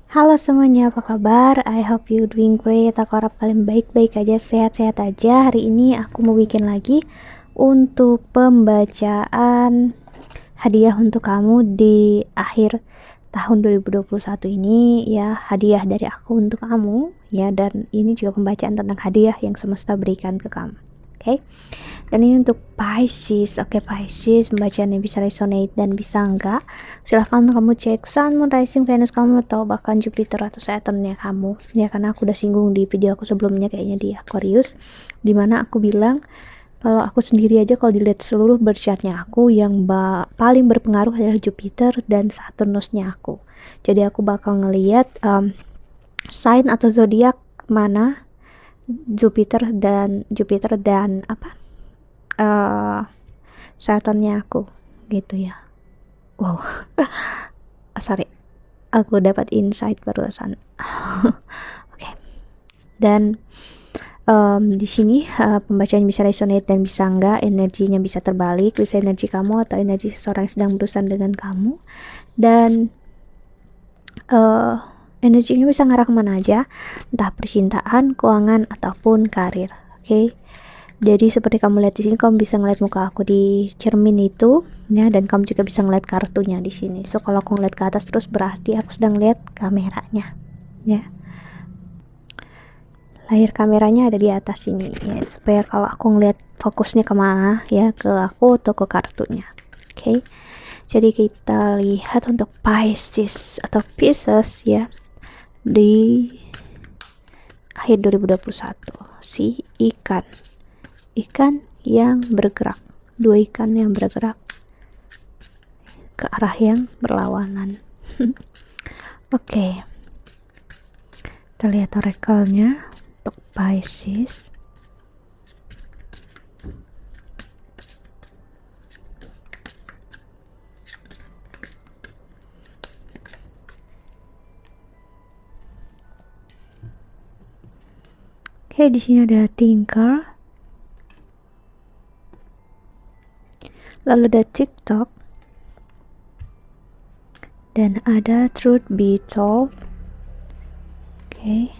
Halo semuanya, apa kabar? I hope you doing great. Aku harap kalian baik-baik aja, sehat-sehat aja. Hari ini aku mau bikin lagi untuk pembacaan hadiah untuk kamu di akhir tahun 2021 ini ya, hadiah dari aku untuk kamu ya, dan ini juga pembacaan tentang hadiah yang semesta berikan ke kamu. Oke. Dan ini untuk Pisces. Oke, Pisces, pembacaannya bisa resonate dan bisa enggak. Silahkan kamu cek Sun, Moon, Rising, Venus kamu, atau bahkan Jupiter atau Saturnnya kamu. Ya, karena aku udah singgung di video aku sebelumnya kayaknya di Aquarius, dimana aku bilang kalau aku sendiri aja kalau dilihat seluruh birth chartnya aku, yang paling berpengaruh adalah Jupiter dan Saturnusnya aku. Jadi aku bakal ngeliat sign atau zodiak mana Jupiter dan apa Saturnnya aku gitu ya. Wow. Sorry, aku dapat insight barusan. Oke. Dan di sini pembacaan bisa resonate dan bisa enggak, energinya bisa terbalik, bisa energi kamu atau energi seseorang yang sedang berurusan dengan kamu, dan energinya bisa ngarah kemana aja, entah percintaan, keuangan ataupun karir. Oke. Jadi seperti kamu lihat di sini, kamu bisa ngeliat muka aku di cermin itu ya, dan kamu juga bisa ngeliat kartunya di sini. So kalau aku ngeliat ke atas terus berarti aku sedang lihat kameranya ya. Layar kameranya ada di atas sini ya, supaya kalau aku ngeliat fokusnya kemana ya, ke aku atau ke kartunya. Oke. Jadi kita lihat untuk Pisces atau Pisces ya, di akhir 2021, si ikan yang bergerak, dua ikan yang bergerak ke arah yang berlawanan. Oke. Kita lihat oracle-nya untuk Pisces. Oke, di sini ada Thinker, lalu ada TikTok, dan ada Truth Be Told. Oke.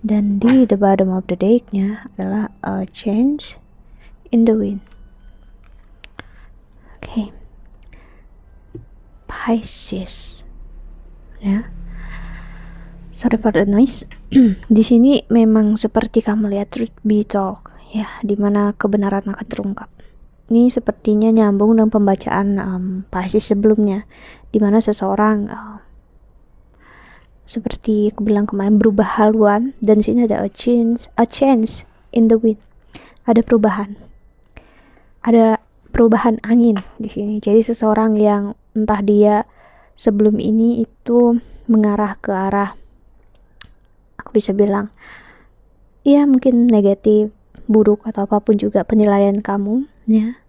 Dan di the bottom of the deck-nya adalah a change in the wind. Oke. Pisces. Ya. Sorry for the noise. Di sini memang seperti kamu lihat truth be told ya, dimana kebenaran akan terungkap. Ini sepertinya nyambung dengan pembacaan Pisces sebelumnya, dimana seseorang seperti aku bilang kemarin berubah haluan, dan di sini ada a change in the wind. Ada perubahan angin di sini. Jadi seseorang yang entah dia sebelum ini itu mengarah ke arah, aku bisa bilang ya mungkin negatif, buruk atau apapun juga penilaian kamu ya,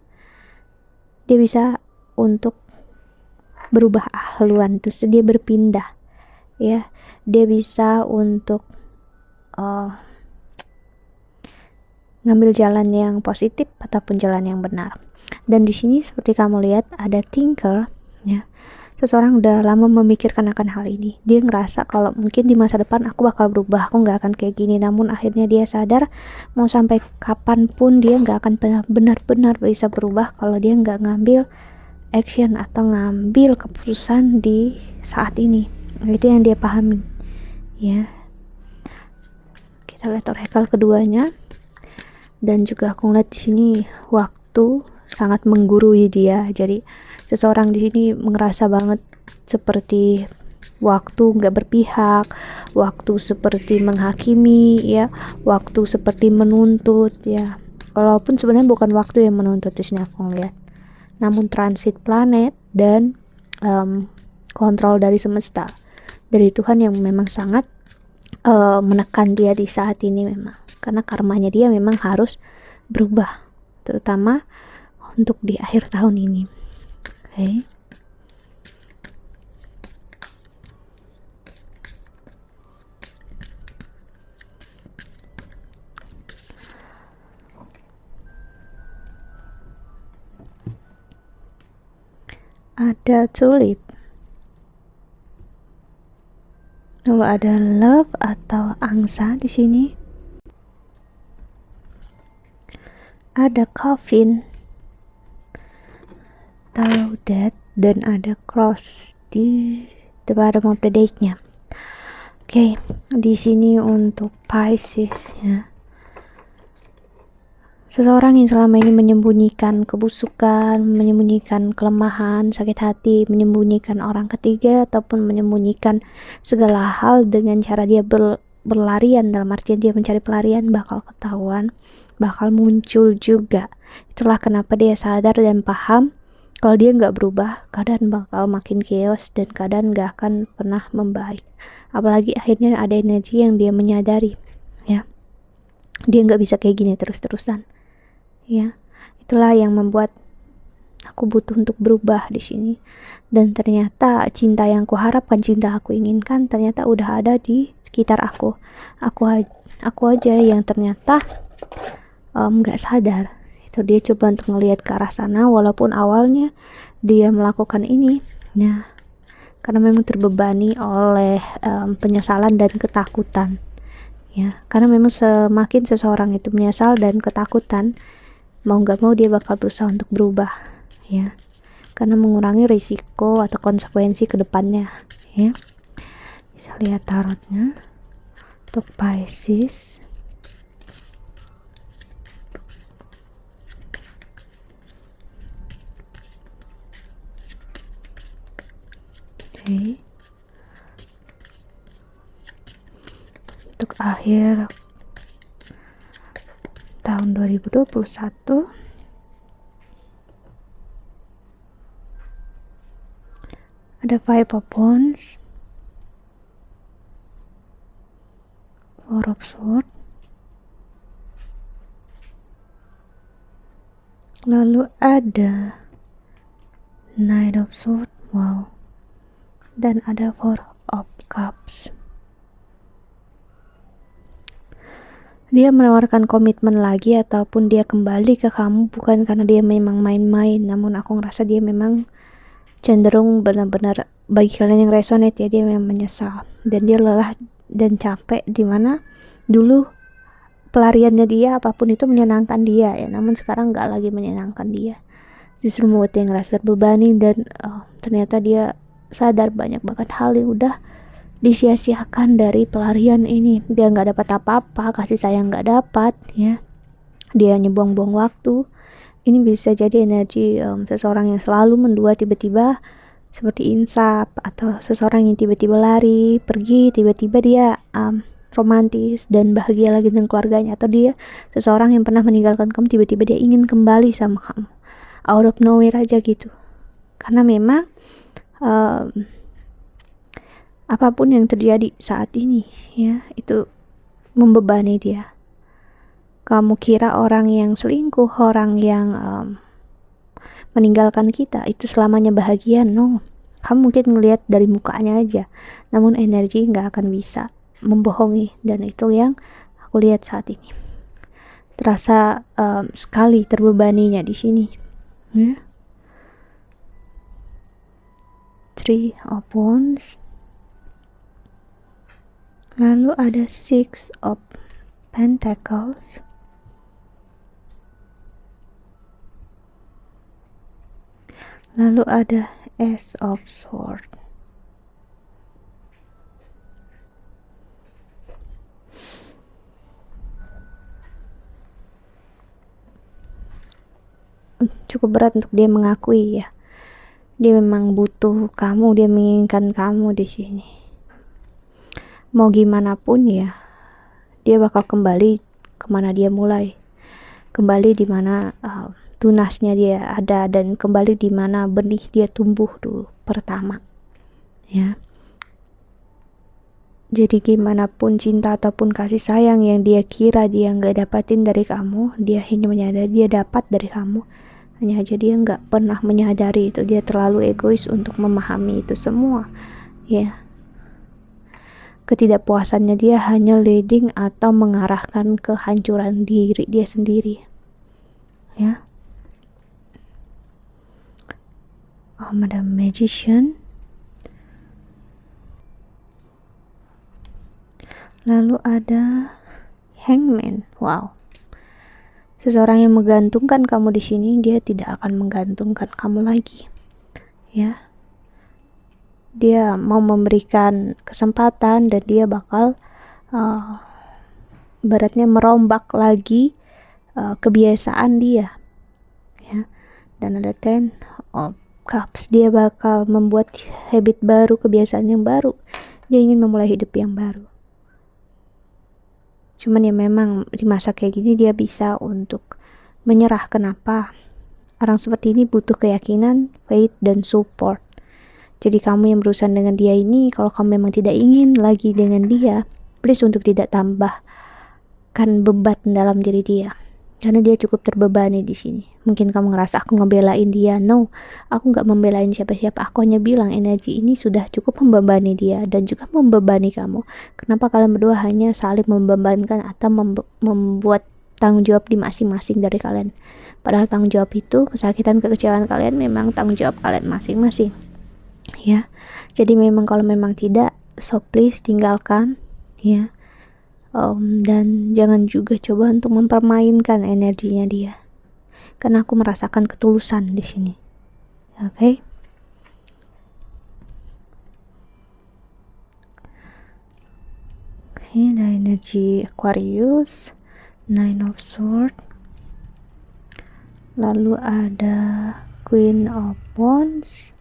dia bisa untuk berubah haluan, terus dia berpindah ya, dia bisa untuk ngambil jalan yang positif ataupun jalan yang benar. Dan di sini seperti kamu lihat ada thinker ya, seseorang udah lama memikirkan akan hal ini. Dia ngerasa kalau mungkin di masa depan aku bakal berubah, aku nggak akan kayak gini. Namun akhirnya dia sadar mau sampai kapanpun dia nggak akan benar-benar bisa berubah kalau dia nggak ngambil action atau ngambil keputusan di saat ini. Itu yang dia pahami ya. Kita lihat oracle keduanya. Dan juga aku ngeliat di sini waktu sangat menggurui dia. Jadi seseorang di sini ngerasa banget seperti waktu nggak berpihak, waktu seperti menghakimi ya, waktu seperti menuntut ya. Walaupun sebenarnya bukan waktu yang menuntut di sini aku ngeliat, namun transit planet dan kontrol dari semesta, dari Tuhan yang memang sangat menekan dia di saat ini, memang karena karmanya dia memang harus berubah, terutama untuk di akhir tahun ini. Oke. Ada tulip, Lalu ada love atau angsa di sini. Ada coffin atau death, dan ada cross di the bottom of the deck-nya. Oke, di sini untuk Pisces ya. Seseorang yang selama ini menyembunyikan kebusukan, menyembunyikan kelemahan, sakit hati, menyembunyikan orang ketiga, ataupun menyembunyikan segala hal dengan cara dia berlarian, dalam artian dia mencari pelarian, bakal ketahuan, bakal muncul juga. Itulah kenapa dia sadar dan paham kalau dia nggak berubah, keadaan bakal makin chaos dan keadaan nggak akan pernah membaik. Apalagi akhirnya ada energi yang dia menyadari, ya, dia nggak bisa kayak gini terus-terusan. Ya, itulah yang membuat aku butuh untuk berubah di sini. Dan ternyata cinta yang kuharapkan, cinta aku inginkan, ternyata udah ada di sekitar aku. Aku aja yang ternyata nggak sadar. Itu dia coba untuk ngelihat ke arah sana, walaupun awalnya dia melakukan ini, ya, karena memang terbebani oleh penyesalan dan ketakutan. Ya, karena memang semakin seseorang itu menyesal dan ketakutan, mau nggak mau dia bakal berusaha untuk berubah, ya, karena mengurangi risiko atau konsekuensi ke depannya, ya. Bisa lihat tarotnya untuk Pisces. Oke. Untuk akhir tahun 2021, ada Five of Wands, Four of Swords, lalu ada Knight of Swords, wow, dan ada Four of Cups. Dia menawarkan komitmen lagi ataupun dia kembali ke kamu bukan karena dia memang main-main, namun aku ngerasa dia memang cenderung benar-benar, bagi kalian yang resonate ya, dia memang menyesal dan dia lelah dan capek, dimana dulu pelariannya dia apapun itu menyenangkan dia ya, namun sekarang nggak lagi menyenangkan dia, justru membuat dia ngerasa terbebani dan ternyata dia sadar banyak banget hal yang udah disia-siakan dari pelarian ini. Dia nggak dapat apa-apa, kasih sayang nggak dapat, ya, dia hanya buang-buang waktu. Ini bisa jadi energi seseorang yang selalu mendua, tiba-tiba seperti insap, atau seseorang yang tiba-tiba lari pergi, tiba-tiba dia romantis dan bahagia lagi dengan keluarganya, atau dia seseorang yang pernah meninggalkan kamu, tiba-tiba dia ingin kembali sama kamu out of nowhere aja gitu, karena memang apapun yang terjadi saat ini, ya, itu membebani dia. Kamu kira orang yang selingkuh, orang yang meninggalkan kita itu selamanya bahagia? No, kamu mungkin ngelihat dari mukanya aja, namun energi nggak akan bisa membohongi, dan itu yang aku lihat saat ini. Terasa sekali terbebaninya di sini, ya. Three of Wands, lalu ada Six of Pentacles, lalu ada Ace of Swords. Cukup berat untuk dia mengakui, ya, dia memang butuh kamu, dia menginginkan kamu di sini. Mau gimana pun ya, dia bakal kembali kemana dia mulai, kembali di mana tunasnya dia ada, dan kembali di mana benih dia tumbuh dulu pertama, ya. Jadi gimana pun cinta ataupun kasih sayang yang dia kira dia nggak dapatin dari kamu, dia hanya menyadari dia dapat dari kamu, hanya aja dia nggak pernah menyadari itu, dia terlalu egois untuk memahami itu semua, ya. Ketidakpuasannya dia hanya leading atau mengarahkan kehancuran diri dia sendiri, ya. Ada Magician, Lalu ada Hangman. Wow. Seseorang yang menggantungkan kamu di sini, dia tidak akan menggantungkan kamu lagi. Ya. Dia mau memberikan kesempatan dan dia bakal ibaratnya merombak lagi kebiasaan dia. Ya. Dan ada 10 of Cups. Dia bakal membuat habit baru, kebiasaan yang baru. Dia ingin memulai hidup yang baru. Cuman ya memang di masa kayak gini dia bisa untuk menyerah. Kenapa? Orang seperti ini butuh keyakinan, faith, dan support. Jadi kamu yang berurusan dengan dia ini, kalau kamu memang tidak ingin lagi dengan dia, please untuk tidak tambahkan beban dalam diri dia. Karena dia cukup terbebani di sini. Mungkin kamu ngerasa aku ngebelain dia. No, aku nggak membelain siapa-siapa. Aku hanya bilang energi ini sudah cukup membebani dia dan juga membebani kamu. Kenapa kalian berdua hanya saling membebankan atau membuat tanggung jawab di masing-masing dari kalian? Padahal tanggung jawab itu, kesakitan, kekecewaan kalian memang tanggung jawab kalian masing-masing. Ya, jadi memang kalau memang tidak, so please tinggalkan. Ya. Dan jangan juga coba untuk mempermainkan energinya dia, karena aku merasakan ketulusan di sini. Oke. Oke, ada energi Aquarius, 9 of Swords, lalu ada Queen of Wands,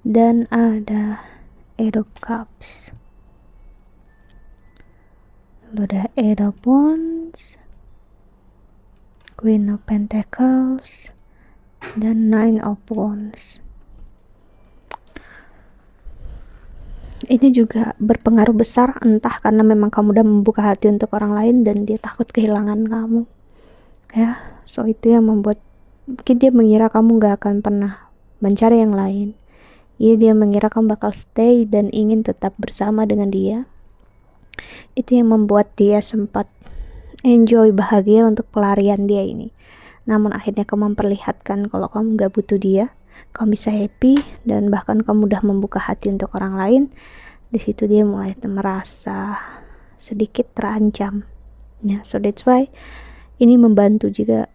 dan ada Eight of Cups. Lalu ada 8 of Wands, Queen of Pentacles, dan 9 of Wands. Ini juga berpengaruh besar, entah karena memang kamu udah membuka hati untuk orang lain dan dia takut kehilangan kamu. Ya, so itu yang membuat mungkin dia mengira kamu gak akan pernah mencari yang lain. Dia mengira kamu bakal stay dan ingin tetap bersama dengan dia. Itu yang membuat dia sempat enjoy, bahagia untuk pelarian dia ini. Namun akhirnya kamu memperlihatkan kalau kamu gak butuh dia, kamu bisa happy, dan bahkan kamu udah membuka hati untuk orang lain. Di situ dia mulai merasa sedikit terancam. Ya, so that's why ini membantu juga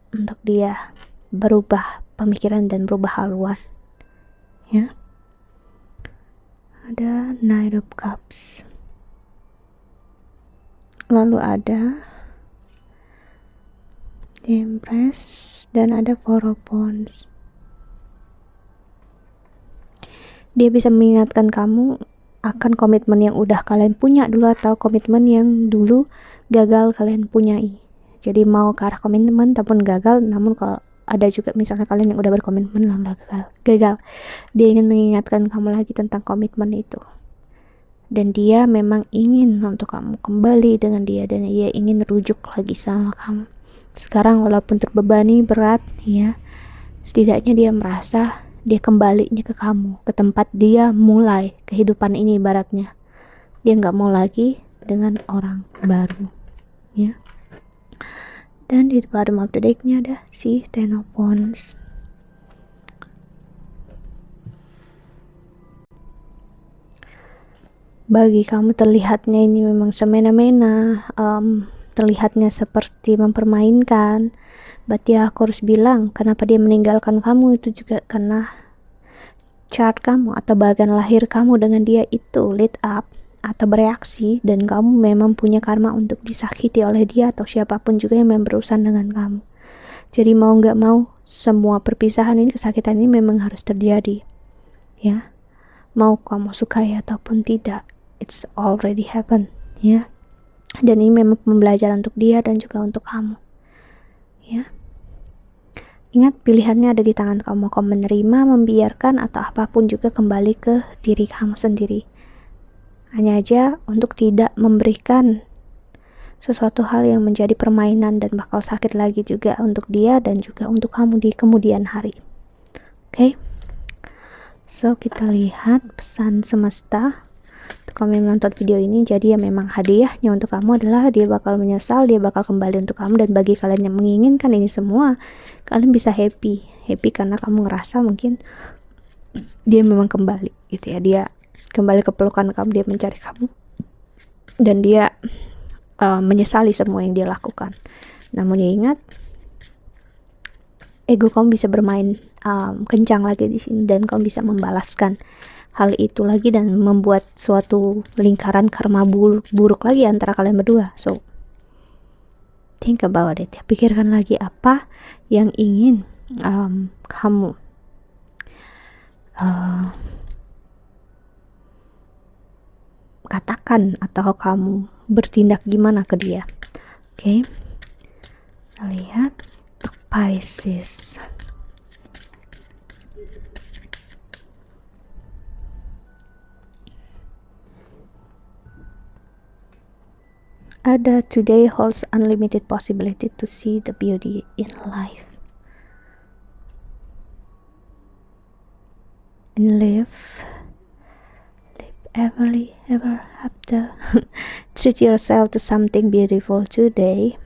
untuk dia berubah pemikiran dan berubah haluan. Ya. Ada 9 of Cups. Lalu ada The Empress dan ada 4 of Wands. Dia bisa mengingatkan kamu akan komitmen yang udah kalian punya dulu atau komitmen yang dulu gagal kalian punyai. Jadi mau ke arah komitmen tapi gagal, namun kalau ada juga misalnya kalian yang udah berkomitmen lalu gagal. Dia ingin mengingatkan kamu lagi tentang komitmen itu. Dan dia memang ingin untuk kamu kembali dengan dia, dan dia ingin rujuk lagi sama kamu. Sekarang walaupun terbebani, berat, ya, setidaknya dia merasa dia kembalinya ke kamu, ke tempat dia mulai kehidupan ini ibaratnya. Dia nggak mau lagi dengan orang baru, ya. Dan di bottom of the deck-nya ada si 10 of Wands. Bagi kamu terlihatnya ini memang semena-mena, terlihatnya seperti mempermainkan, berarti aku harus bilang kenapa dia meninggalkan kamu itu juga karena chart kamu atau bagian lahir kamu dengan dia itu lit up atau bereaksi, dan kamu memang punya karma untuk disakiti oleh dia atau siapapun juga yang berurusan dengan kamu. Jadi mau nggak mau semua perpisahan ini, kesakitan ini memang harus terjadi, ya. Mau kamu sukai ataupun tidak, it's already happened, ya. Dan ini memang pembelajaran untuk dia dan juga untuk kamu, ya. Ingat, pilihannya ada di tangan kamu. Kamu menerima, membiarkan, atau apapun juga kembali ke diri kamu sendiri. Hanya aja untuk tidak memberikan sesuatu hal yang menjadi permainan dan bakal sakit lagi juga untuk dia dan juga untuk kamu di kemudian hari. Oke? So, kita lihat pesan semesta untuk kamu yang nonton video ini. Jadi ya memang hadiahnya untuk kamu adalah dia bakal menyesal, dia bakal kembali untuk kamu. Dan bagi kalian yang menginginkan ini semua, kalian bisa happy karena kamu ngerasa mungkin dia memang kembali gitu ya, dia kembali ke pelukan kamu, dia mencari kamu. dan dia menyesali semua yang dia lakukan. Namun dia ingat ego kamu bisa bermain kencang lagi di sini, dan kamu bisa membalaskan hal itu lagi dan membuat suatu lingkaran karma buruk lagi antara kalian berdua. So think about it ya, pikirkan lagi apa yang ingin kamu katakan atau kamu bertindak gimana ke dia. Oke, kita lihat Pisces. Ada today holds unlimited possibility to see the beauty in life and live ever after. Treat yourself to something beautiful today.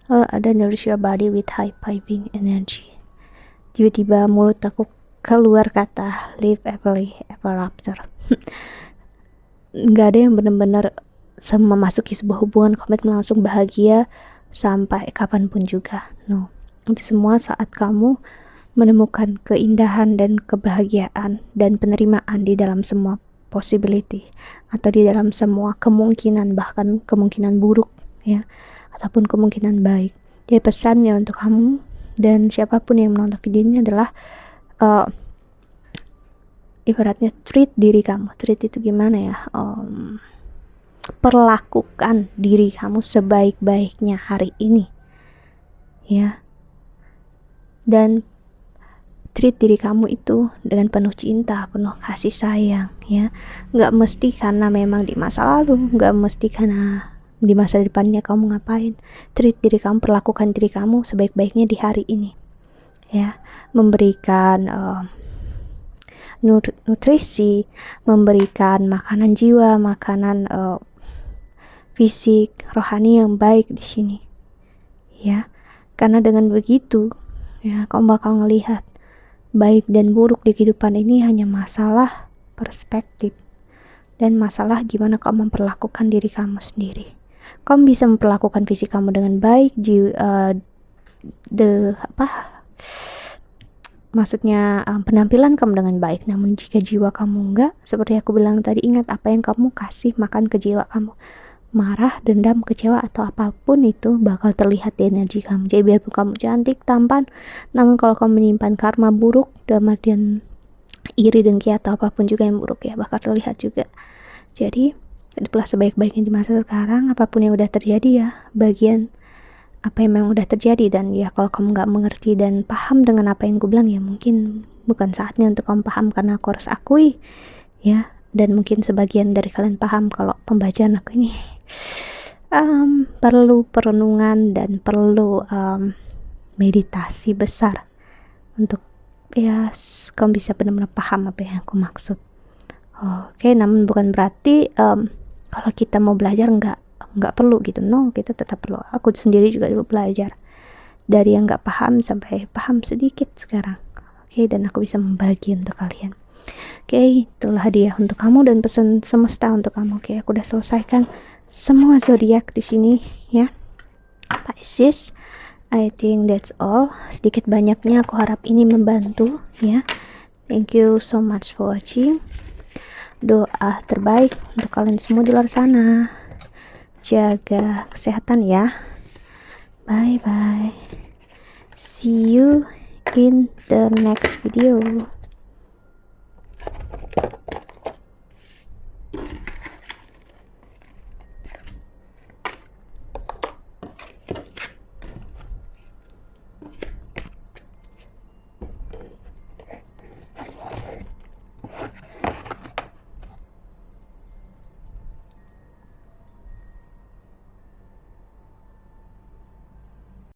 Lalu ada nourish your body with high-vibing energy. Tiba-tiba mulut aku keluar kata live happily ever after. Nggak ada yang benar-benar memasuki sebuah hubungan komitmen langsung bahagia sampai kapanpun juga. No, itu semua saat kamu menemukan keindahan dan kebahagiaan dan penerimaan di dalam semua possibility atau di dalam semua kemungkinan, bahkan kemungkinan buruk ya, ataupun kemungkinan baik. Jadi pesannya untuk kamu dan siapapun yang menonton video ini adalah ibaratnya treat diri kamu. Treat itu gimana ya? Perlakukan diri kamu sebaik-baiknya hari ini ya, dan treat diri kamu itu dengan penuh cinta, penuh kasih sayang ya. Nggak mesti karena memang di masa lalu, nggak mesti karena di masa depannya kamu ngapain. Treat diri kamu, perlakukan diri kamu sebaik-baiknya di hari ini ya, memberikan nutrisi, memberikan makanan jiwa, makanan fisik, rohani yang baik di sini ya. Karena dengan begitu ya, kamu bakal ngelihat baik dan buruk di kehidupan ini hanya masalah perspektif dan masalah gimana kamu memperlakukan diri kamu sendiri. Kamu bisa memperlakukan fisik kamu dengan baik, maksudnya penampilan kamu dengan baik. Namun jika jiwa kamu enggak, seperti aku bilang tadi, ingat apa yang kamu kasih makan ke jiwa kamu. Marah, dendam, kecewa, atau apapun itu bakal terlihat di energi kamu. Jadi biarpun kamu cantik, tampan, namun kalau kamu menyimpan karma buruk, dalam artian iri, dengki, atau apapun juga yang buruk ya, bakal terlihat juga. Jadi itulah sebaik-baiknya di masa sekarang. Apapun yang udah terjadi ya, bagian apa yang memang udah terjadi. Dan ya kalau kamu gak mengerti dan paham dengan apa yang gue bilang, ya mungkin bukan saatnya untuk kamu paham, karena aku harus akui ya, dan mungkin sebagian dari kalian paham kalau pembacaan aku ini perlu perenungan dan perlu meditasi besar untuk ya kamu bisa benar-benar paham apa yang aku maksud. Oke, namun bukan berarti kalau kita mau belajar nggak perlu gitu. No, kita tetap perlu. Aku sendiri juga dulu belajar dari yang nggak paham sampai paham sedikit sekarang. Oke, dan aku bisa membagi untuk kalian. Oke, itulah hadiah untuk kamu dan pesan semesta untuk kamu. Oke, aku udah selesaikan semua zodiak di sini ya, Pisces. I think that's all. Sedikit banyaknya aku harap ini membantu ya. Thank you so much for watching. Doa terbaik untuk kalian semua di luar sana. Jaga kesehatan ya. Bye bye. See you in the next video.